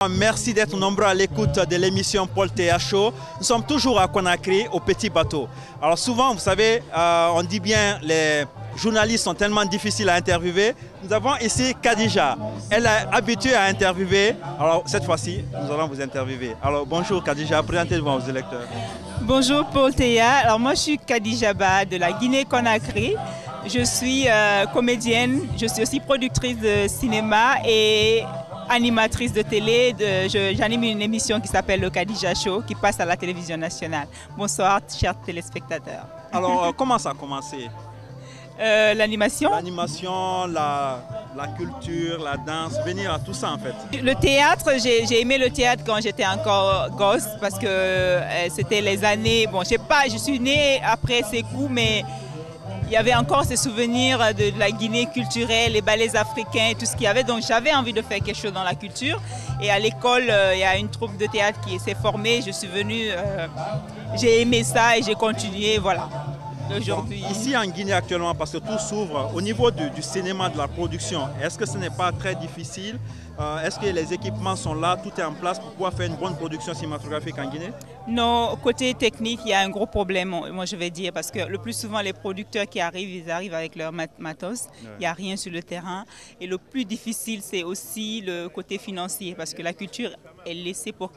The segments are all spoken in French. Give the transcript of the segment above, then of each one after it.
Merci d'être nombreux à l'écoute de l'émission Paul Théa Show. Nous sommes toujours à Conakry, au Petit Bateau. Alors souvent, vous savez, on dit bien les journalistes sont tellement difficiles à interviewer. Nous avons ici Khadija. Elle est habituée à interviewer. Alors cette fois-ci, nous allons vous interviewer. Alors bonjour Khadija, présentez-vous aux électeurs. Bonjour Paul Théa. Alors moi je suis Khadija Ba de la Guinée-Conakry. Je suis comédienne, je suis aussi productrice de cinéma et animatrice de télé. J'anime une émission qui s'appelle le Khadija Show qui passe à la télévision nationale. Bonsoir chers téléspectateurs. Alors comment ça a commencé? L'animation. L'animation, la culture, la danse, venir à tout ça en fait. Le théâtre, j'ai aimé le théâtre quand j'étais encore gosse parce que c'était les années, bon je sais pas, je suis née après ces coups mais il y avait encore ces souvenirs de la Guinée culturelle, les ballets africains et tout ce qu'il y avait. Donc j'avais envie de faire quelque chose dans la culture. Et à l'école, il y a une troupe de théâtre qui s'est formée. Je suis venue, j'ai aimé ça et j'ai continué, voilà. Aujourd'hui. Ici en Guinée actuellement, parce que tout s'ouvre, au niveau du cinéma, de la production, est-ce que ce n'est pas très difficile? Est-ce que les équipements sont là, tout est en place pour pouvoir faire une bonne production cinématographique en Guinée? Non, côté technique, il y a un gros problème, moi je vais dire, parce que le plus souvent les producteurs qui arrivent, ils arrivent avec leur matos, il n'y a rien sur le terrain. Et le plus difficile, c'est aussi le côté financier, parce que la culture est laissée pour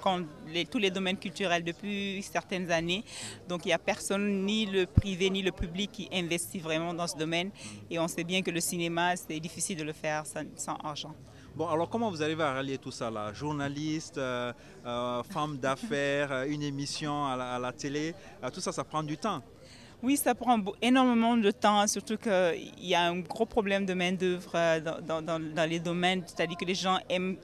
tous les domaines culturels depuis certaines années. Donc il n'y a personne, ni le privé, ni le public qui investit vraiment dans ce domaine. Et on sait bien que le cinéma, c'est difficile de le faire sans argent. Bon, alors comment vous arrivez à rallier tout ça là? Journaliste, femme d'affaires, une émission à la télé, tout ça, ça prend du temps. Oui, ça prend énormément de temps, surtout qu'il y a un gros problème de main-d'œuvre dans les domaines, c'est-à-dire que les gens aiment.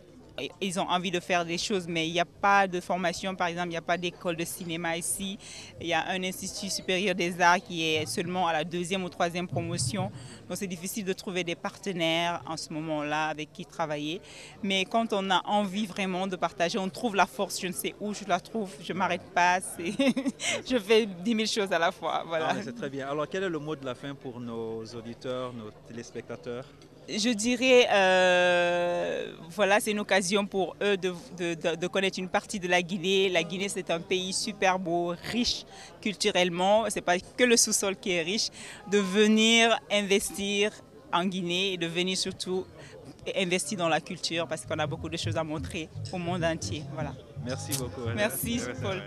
Ils ont envie de faire des choses, mais il n'y a pas de formation, par exemple, il n'y a pas d'école de cinéma ici. Il y a un institut supérieur des arts qui est seulement à la 2e ou 3e promotion. Donc c'est difficile de trouver des partenaires en ce moment-là avec qui travailler. Mais quand on a envie vraiment de partager, on trouve la force, je ne sais où je la trouve, je ne m'arrête pas. Je fais 10 000 choses à la fois. Voilà. Ah, c'est très bien. Alors quel est le mot de la fin pour nos auditeurs, nos téléspectateurs? Je dirais, voilà, c'est une occasion pour eux de connaître une partie de la Guinée. La Guinée, c'est un pays super beau, riche culturellement. Ce n'est pas que le sous-sol qui est riche. De venir investir en Guinée et de venir surtout investir dans la culture parce qu'on a beaucoup de choses à montrer au monde entier. Voilà. Merci beaucoup. Merci, Paul.